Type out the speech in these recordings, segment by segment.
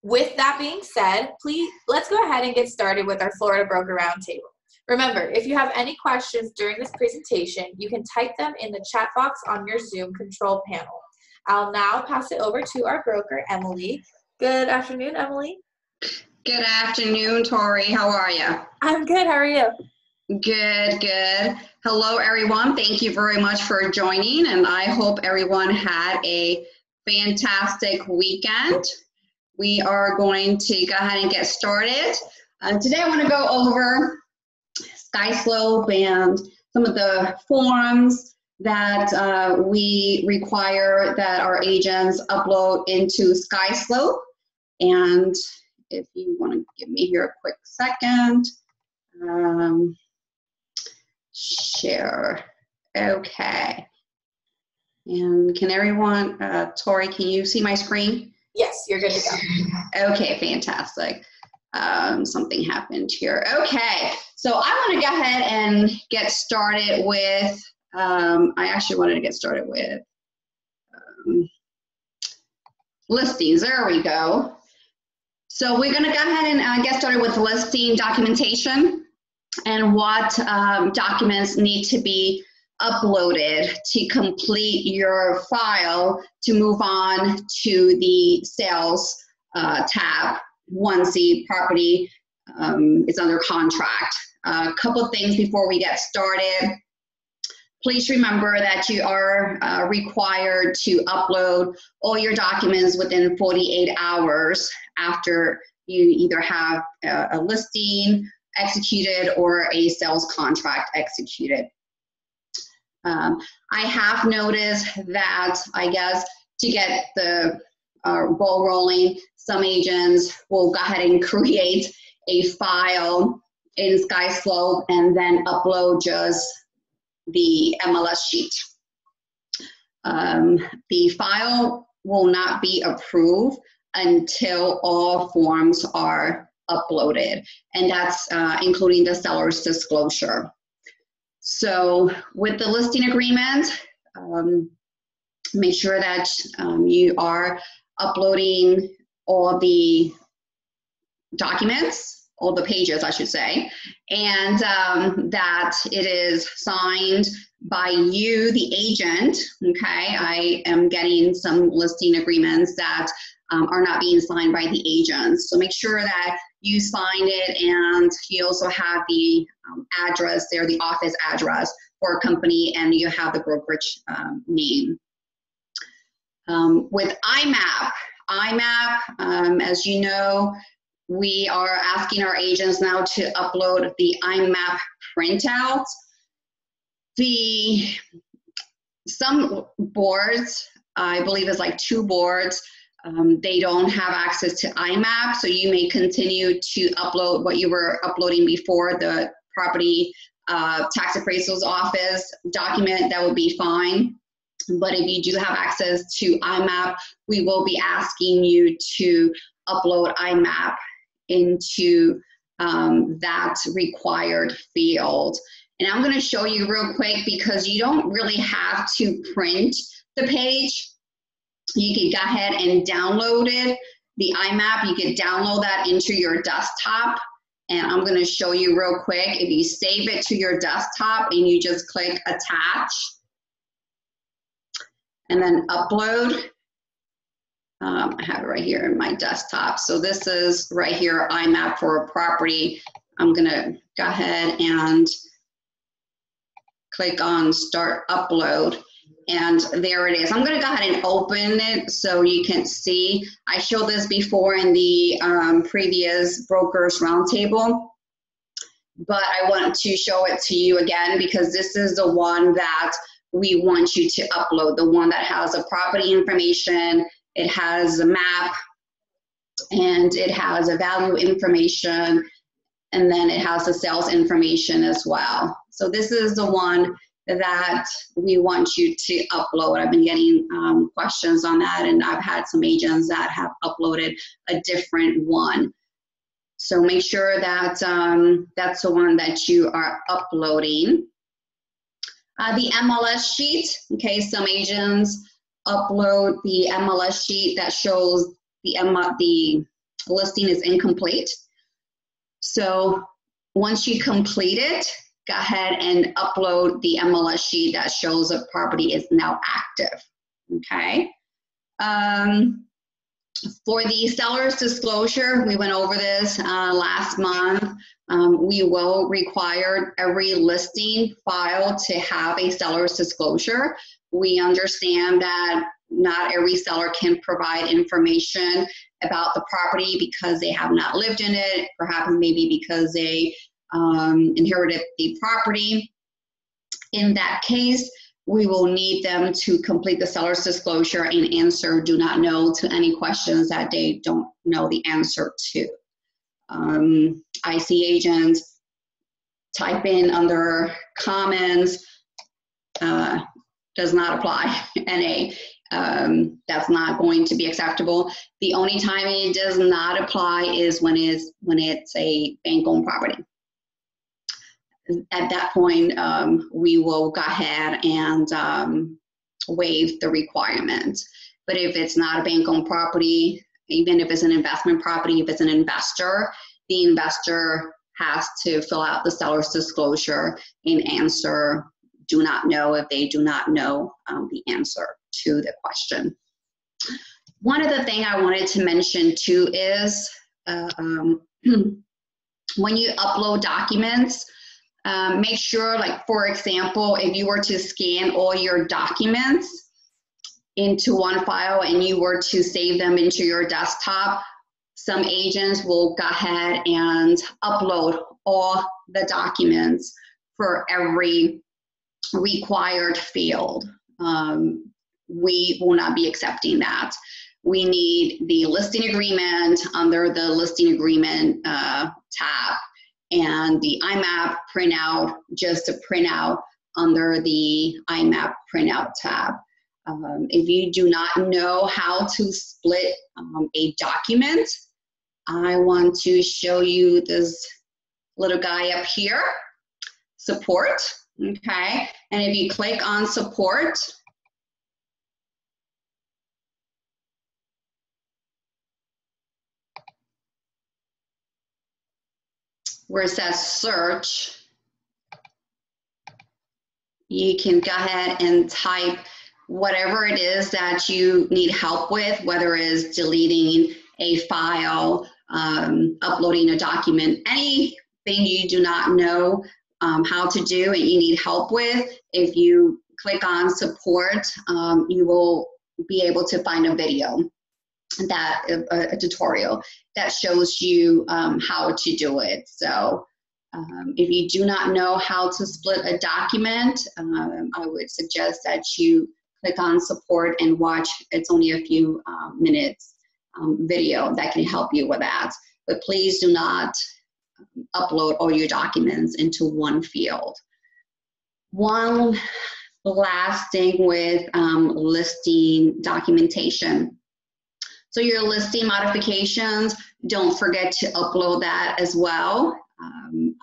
With that being said, please let's go ahead and get started with our Florida Broker Roundtable. Remember, if you have any questions during this presentation, you can type them in the chat box on your Zoom control panel. I'll now pass it over to our broker, Emily. Good afternoon, Emily. Good afternoon, Tori. How are you? I'm good. How are you? Good, good. Hello, everyone. Thank you very much for joining, and I hope everyone had a fantastic weekend. We are going to go ahead and get started. Today, I want to go over SkySlope and some of the forms that we require that our agents upload into SkySlope. And if you want to give me here a quick second, share. Okay. And can everyone, Tori, can you see my screen? Yes, you're good to go. Okay, fantastic. Something happened here. Okay, so I want to go ahead and get started with, I actually wanted to get started with listings. There we go. So we're going to go ahead and get started with listing documentation and what documents need to be uploaded to complete your file to move on to the sales tab once the property is under contract. A couple things before we get started. Please remember that you are required to upload all your documents within 48 hours after you either have a listing executed or a sales contract executed. I have noticed that, I guess, to get the ball rolling, some agents will go ahead and create a file in SkySlope and then upload just the MLS sheet. The file will not be approved until all forms are uploaded, and that's including the seller's disclosure. So with the listing agreement, make sure that you are uploading all the documents, all the pages, I should say, and that it is signed by you, the agent, okay? I am getting some listing agreements that are not being signed by the agents. So make sure that you sign it, and you also have the address there, the office address for a company, and you have the brokerage name. With IMAP, as you know, we are asking our agents now to upload the IMAP printouts. Some boards, I believe it's like 2 boards, they don't have access to IMAP, so you may continue to upload what you were uploading before, the property tax appraisal's office document. That would be fine. But if you do have access to IMAP, we will be asking you to upload IMAP into that required field. And I'm going to show you real quick, because you don't really have to print the page. You can go ahead and download it, the IMAP. You can download that into your desktop. And I'm going to show you real quick. If you save it to your desktop and you just click attach and then upload, I have it right here in my desktop. So this is right here, IMAP for a property. I'm going to go ahead and click on start upload. And there it is. I'm going to go ahead and open it so you can see. I showed this before in the previous Brokers Roundtable, but I want to show it to you again, because this is the one that we want you to upload, the one that has the property information, it has a map, and it has a value information, and then it has the sales information as well. So this is the one that we want you to upload. I've been getting questions on that, and I've had some agents that have uploaded a different one. So make sure that that's the one that you are uploading. The MLS sheet, okay, some agents upload the MLS sheet that shows the listing is incomplete. So once you complete it, go ahead and upload the MLS sheet that shows the property is now active, okay? For the seller's disclosure, we went over this last month. We will require every listing file to have a seller's disclosure. We understand that not every seller can provide information about the property because they have not lived in it, perhaps maybe because they inherited the property. In that case, we will need them to complete the seller's disclosure and answer do not know to any questions that they don't know the answer to. I see agents type in under comments, does not apply, NA. That's not going to be acceptable. The only time it does not apply is when it's a bank-owned property. At that point, we will go ahead and waive the requirement. But if it's not a bank-owned property, even if it's an investment property, if it's an investor, the investor has to fill out the seller's disclosure and answer do not know if they do not know the answer to the question. One of the things I wanted to mention too is when you upload documents, make sure, like for example, if you were to scan all your documents into one file and you were to save them into your desktop, some agents will go ahead and upload all the documents for every required field. We will not be accepting that. We need the listing agreement under the listing agreement tab, and the IMAP printout just to print out under the IMAP printout tab. If you do not know how to split a document, I want to show you this little guy up here, support, okay? And if you click on support, where it says search, you can go ahead and type whatever it is that you need help with, whether it's deleting a file, uploading a document, anything you do not know how to do and you need help with. If you click on support, you will be able to find a video, a tutorial that shows you how to do it. So if you do not know how to split a document, I would suggest that you click on support and watch. It's only a few minutes video that can help you with that. But please do not upload all your documents into one field. One last thing with listing documentation. So your listing modifications, don't forget to upload that as well.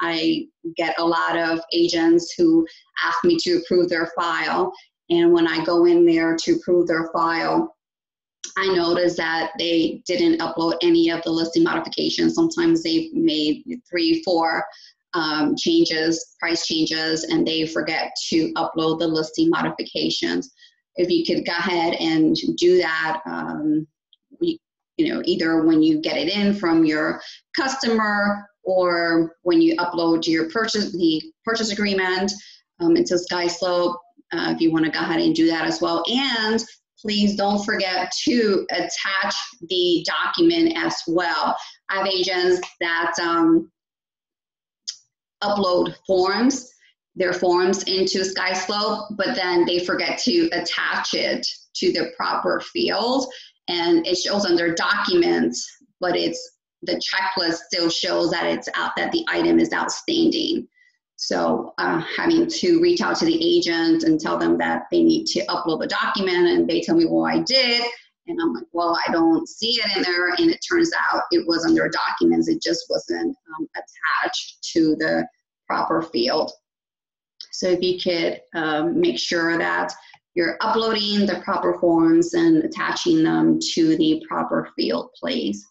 I get a lot of agents who ask me to approve their file, and when I go in there to approve their file, I notice that they didn't upload any of the listing modifications. Sometimes they've made 3, 4 changes, price changes, and they forget to upload the listing modifications. If you could go ahead and do that, either when you get it in from your customer or when you upload your the purchase agreement into SkySlope, if you want to go ahead and do that as well. And please don't forget to attach the document as well. I have agents that upload their forms into SkySlope, but then they forget to attach it to the proper field. And it shows under documents, but the checklist still shows that that the item is outstanding. So having to reach out to the agent and tell them that they need to upload the document, and they tell me, well, I did. And I'm like, well, I don't see it in there. And it turns out it was under documents. It just wasn't attached to the proper field. So if you could make sure that you're uploading the proper forms and attaching them to the proper field, please.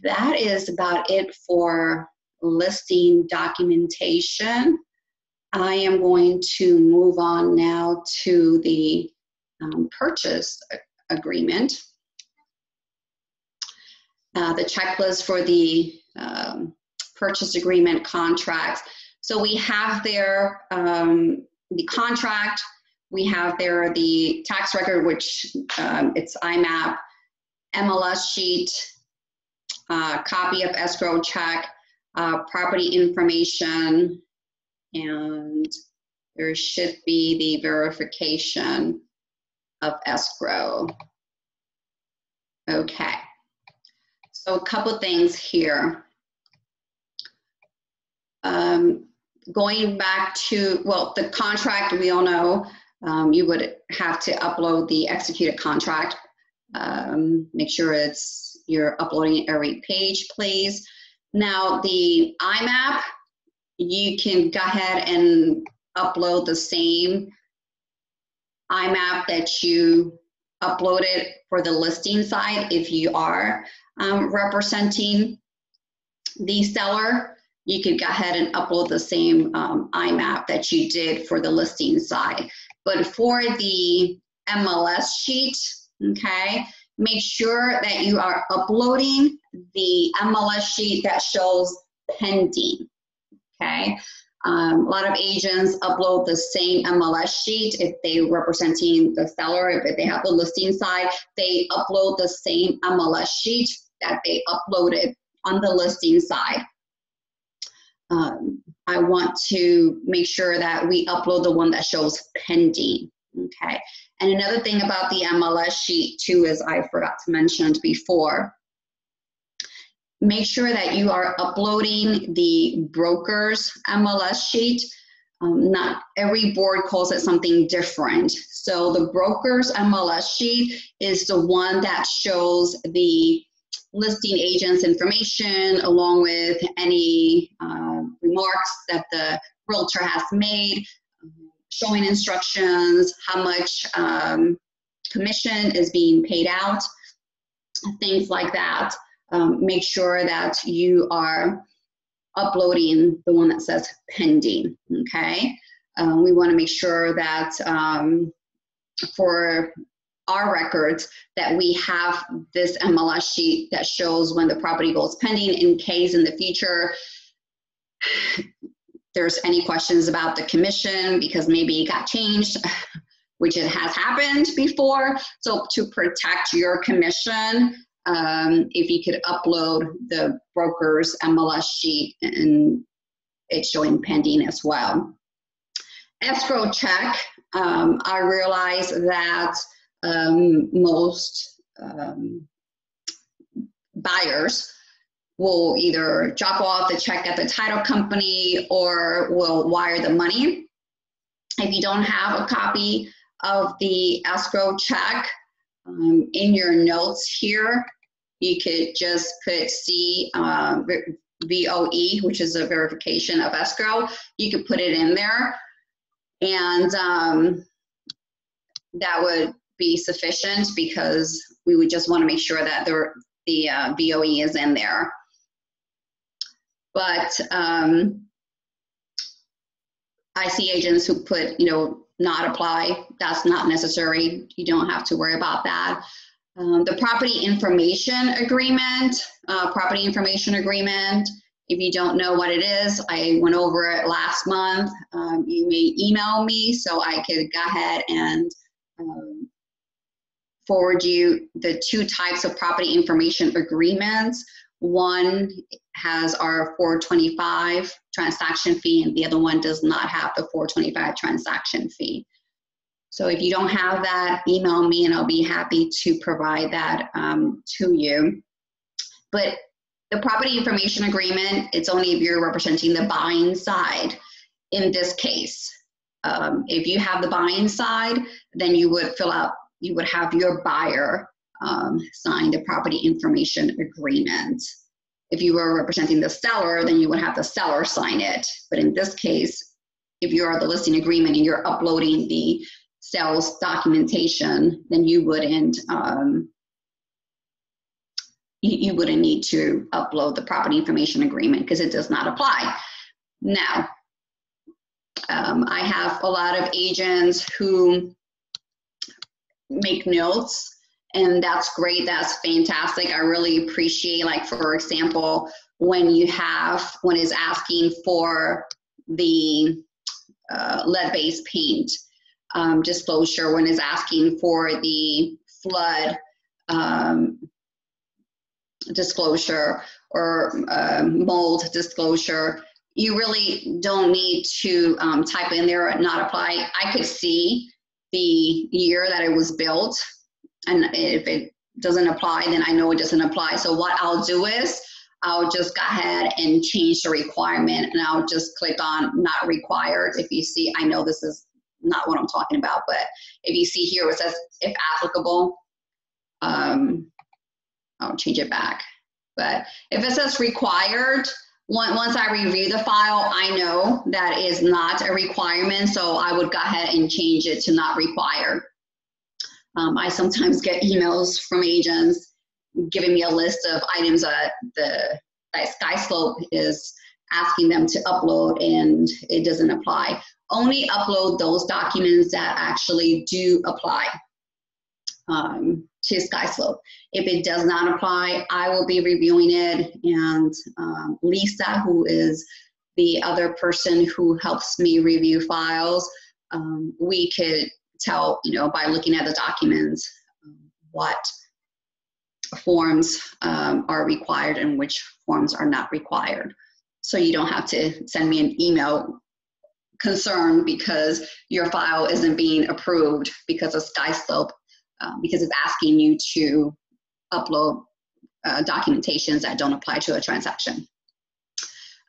That is about it for listing documentation. I am going to move on now to the purchase agreement. The checklist for the purchase agreement contracts. So we have there the contract, we have there the tax record, which it's IMAP, MLS sheet, copy of escrow check, property information, and there should be the verification of escrow. Okay, so a couple things here. Going back to, well, the contract, we all know you would have to upload the executed contract. Make sure you're uploading every page, please. Now the IMAP, you can go ahead and upload the same IMAP that you uploaded for the listing side if you are representing the seller. You could go ahead and upload the same IMAP that you did for the listing side. But for the MLS sheet, okay, make sure that you are uploading the MLS sheet that shows pending, okay? A lot of agents upload the same MLS sheet if they're representing the seller. If they have the listing side, they upload the same MLS sheet that they uploaded on the listing side. I want to make sure that we upload the one that shows pending, okay? And another thing about the MLS sheet too is I forgot to mention before, make sure that you are uploading the broker's MLS sheet. Not every board calls it something different. So the broker's MLS sheet is the one that shows the listing agent's information along with any remarks that the realtor has made, showing instructions, how much commission is being paid out, things like that. Make sure that you are uploading the one that says pending, okay? We want to make sure that for our records that we have this MLS sheet that shows when the property goes pending in case in the future there's any questions about the commission because maybe it got changed, which it has happened before. So to protect your commission, if you could upload the broker's MLS sheet and it's showing pending as well. Escrow check, I realize that most buyers will either drop off the check at the title company or will wire the money. If you don't have a copy of the escrow check, in your notes here, you could just put C VOE, which is a verification of escrow. You could put it in there, and that would be sufficient because we would just want to make sure that the VOE is in there. But I see agents who put, not apply. That's not necessary. You don't have to worry about that. The property information agreement, if you don't know what it is, I went over it last month. You may email me so I could go ahead and forward you the two types of property information agreements. One has our 425 transaction fee and the other one does not have the 425 transaction fee. So if you don't have that, email me and I'll be happy to provide that to you. But the property information agreement, it's only if you're representing the buying side in this case. If you have the buying side, then you would have your buyer sign the property information agreement. If you were representing the seller, then you would have the seller sign it. But in this case, if you are the listing agreement and you're uploading the sales documentation, then you wouldn't you wouldn't need to upload the property information agreement because it does not apply. Now, I have a lot of agents who make notes, and that's great. That's fantastic. I really appreciate, like, for example, when it's asking for the lead-based paint disclosure, when it's asking for the flood disclosure or mold disclosure, you really don't need to type in there not apply. I could see the year that it was built, and if it doesn't apply, then I know it doesn't apply. So what I'll do is I'll just go ahead and change the requirement, and I'll just click on not required. If you see, I know this is not what I'm talking about, but if you see here, it says if applicable, I'll change it back. But if it says required, once I review the file, I know that is not a requirement, so I would go ahead and change it to not required. I sometimes get emails from agents giving me a list of items that SkySlope is asking them to upload, and it doesn't apply. Only upload those documents that actually do apply to SkySlope. If it does not apply, I will be reviewing it, and Lisa, who is the other person who helps me review files, we could tell, by looking at the documents, what forms are required and which forms are not required. So you don't have to send me an email concerned because your file isn't being approved because of SkySlope, because it's asking you to upload documentations that don't apply to a transaction.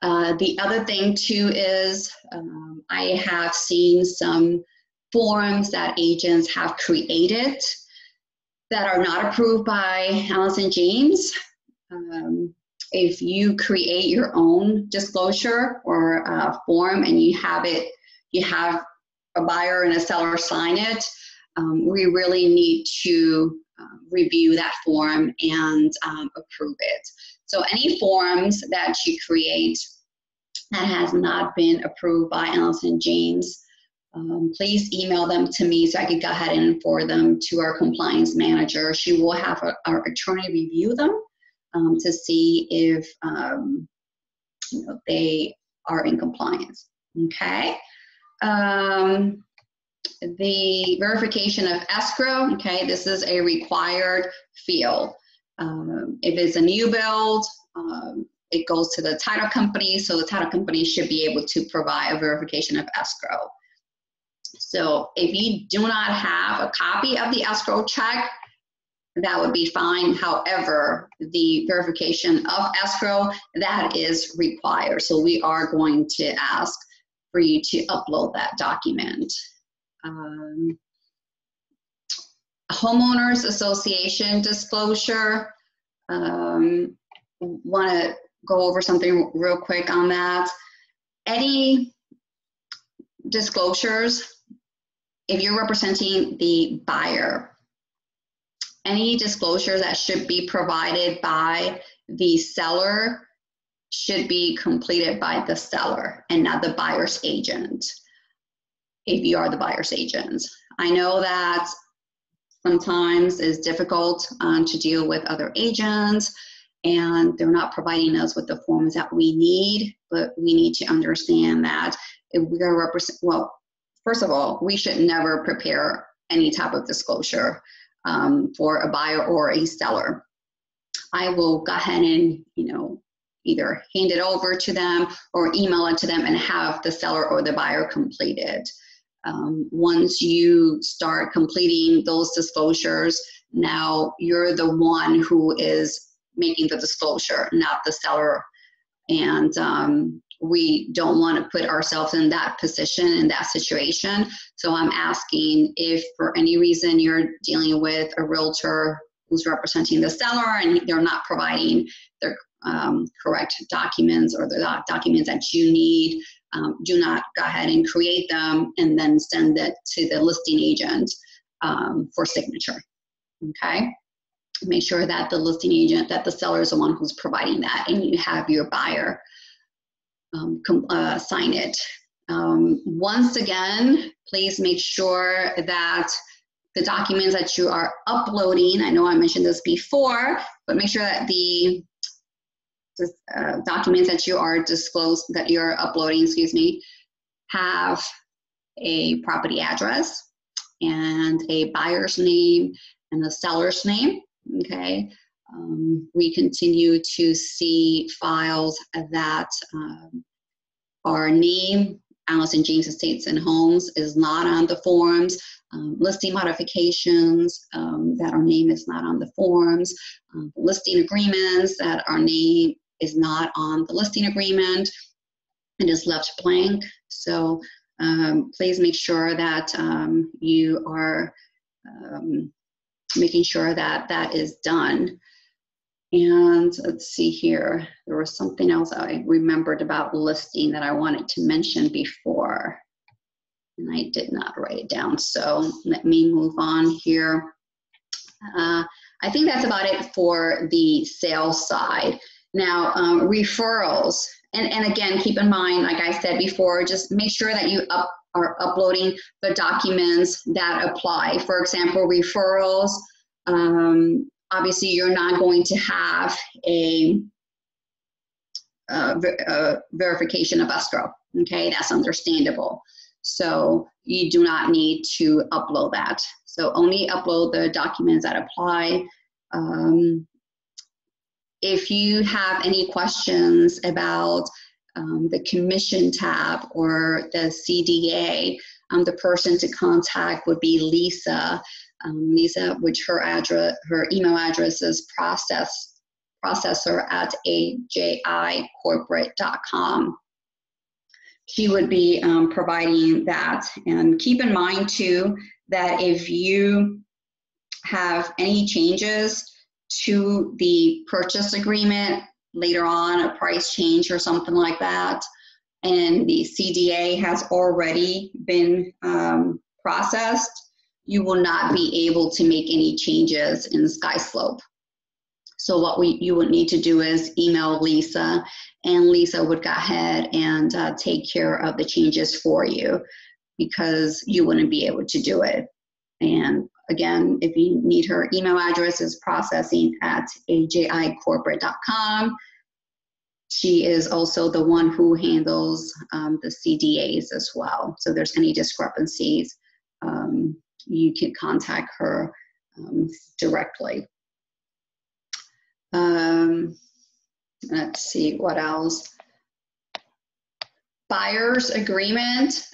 The other thing too is I have seen some forms that agents have created that are not approved by Allison James. If you create your own disclosure or form and you have a buyer and a seller sign it, we really need to review that form and approve it. So any forms that you create that has not been approved by Allison James, please email them to me so I can go ahead and forward them to our compliance manager. She will have our attorney review them to see if they are in compliance. Okay. The verification of escrow. Okay, this is a required field. If it's a new build, it goes to the title company, so the title company should be able to provide a verification of escrow. So if you do not have a copy of the escrow check, that would be fine. However, the verification of escrow, that is required. So we are going to ask for you to upload that document. Homeowners Association disclosure. Want to go over something real quick on that. Any disclosures, if you're representing the buyer, any disclosures that should be provided by the seller should be completed by the seller and not the buyer's agent, if you are the buyer's agent. I know that sometimes it's difficult to deal with other agents and they're not providing us with the forms that we need, but we need to understand that if we are well, first of all, we should never prepare any type of disclosure for a buyer or a seller. I will go ahead and, either hand it over to them or email it to them and have the seller or the buyer complete it. Once you start completing those disclosures, now you're the one who is making the disclosure, not the seller. And we don't want to put ourselves in that position, in that situation. So I'm asking if for any reason you're dealing with a realtor who's representing the seller and they're not providing their correct documents or the documents that you need, do not go ahead and create them and then send it to the listing agent for signature. Okay. make sure that the listing agent, that the seller is the one who's providing that, and you have your buyer sign it. Once again, please make sure that the documents that you are uploading, I know I mentioned this before, but make sure that the documents that you are that you're uploading, excuse me, have a property address and a buyer's name and a seller's name. Okay. We continue to see files that our name, Allison James Estates and Homes, is not on the forms. Listing modifications, that our name is not on the forms. Listing agreements, that our name is not on the listing agreement and is left blank. So please make sure that you are making sure that that is done. And let's see here, there was something else I remembered about listing that I wanted to mention before, and I did not write it down. So let me move on here. I think that's about it for the sales side. Now, referrals, and again, keep in mind, like I said before, just make sure that you are uploading the documents that apply. For example, referrals, obviously you're not going to have a verification of escrow, okay? That's understandable. So you do not need to upload that. So only upload the documents that apply. If you have any questions about the commission tab or the CDA, the person to contact would be Lisa. Lisa, which her email address is processor@ajicorporate.com. She would be providing that. And keep in mind too, that if you have any changes to the purchase agreement later on, a price change or something like that, and the CDA has already been processed, you will not be able to make any changes in SkySlope. So what you would need to do is email Lisa, and Lisa would go ahead and take care of the changes for you, because you wouldn't be able to do it. And again, if you need her email address, is processing@ajicorporate.com. She is also the one who handles the CDAs as well. So if there's any discrepancies, you can contact her directly. Let's see what else. Buyer's agreement.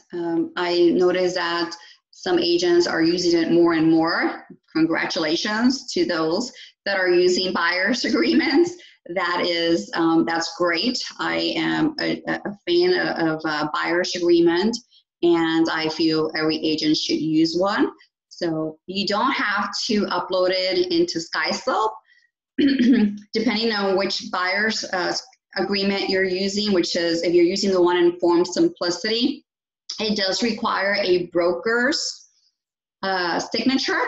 I noticed that some agents are using it more and more. Congratulations to those that are using buyer's agreements. That is, that's great. I am a fan of buyer's agreement, and I feel every agent should use one. So you don't have to upload it into SkySlope, depending on which buyer's agreement you're using, which is, if you're using the one in Form Simplicity, it does require a broker's signature.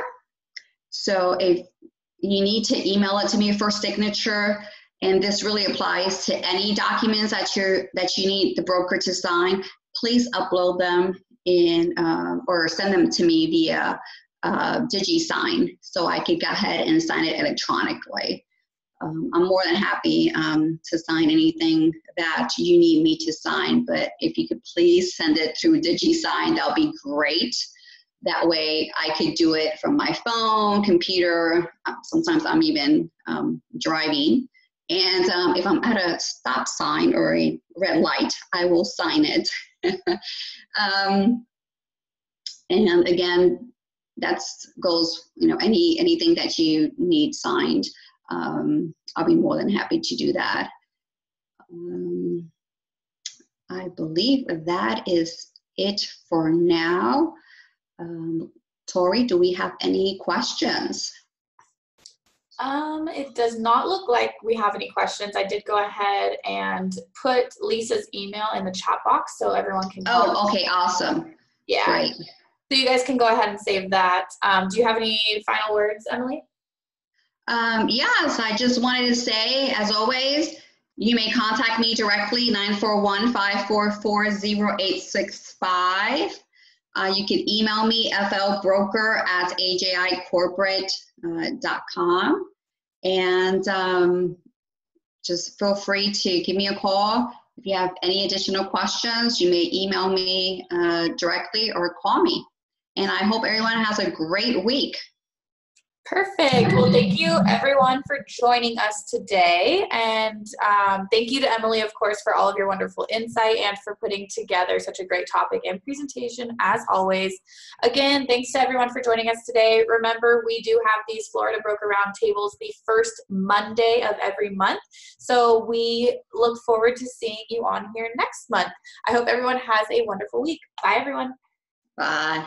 So if you need to email it to me for signature, and this really applies to any documents that you need the broker to sign, please upload them in or send them to me via DigiSign, so I could go ahead and sign it electronically. I'm more than happy to sign anything that you need me to sign, but if you could please send it through DigiSign, that'll be great. That way I could do it from my phone, computer. Sometimes I'm even driving. And if I'm at a stop sign or a red light, I will sign it. And again, that goes, anything that you need signed, I'll be more than happy to do that. I believe that is it for now. Tori, do we have any questions? It does not look like we have any questions. I did go ahead and put Lisa's email in the chat box so everyone can call. Oh, okay, awesome. Yeah. Great. So you guys can go ahead and save that. Do you have any final words, Emily? Yes, I just wanted to say, as always, you may contact me directly, 941-544-0865. You can email me, flbroker@ajicorporate.com. And just feel free to give me a call. If you have any additional questions, you may email me directly or call me. And I hope everyone has a great week. Perfect. Well, thank you everyone for joining us today. And thank you to Emily, of course, for all of your wonderful insight and for putting together such a great topic and presentation as always. Again, thanks to everyone for joining us today. Remember, we do have these Florida Broker Roundtables the first Monday of every month. So we look forward to seeing you on here next month. I hope everyone has a wonderful week. Bye, everyone. Bye.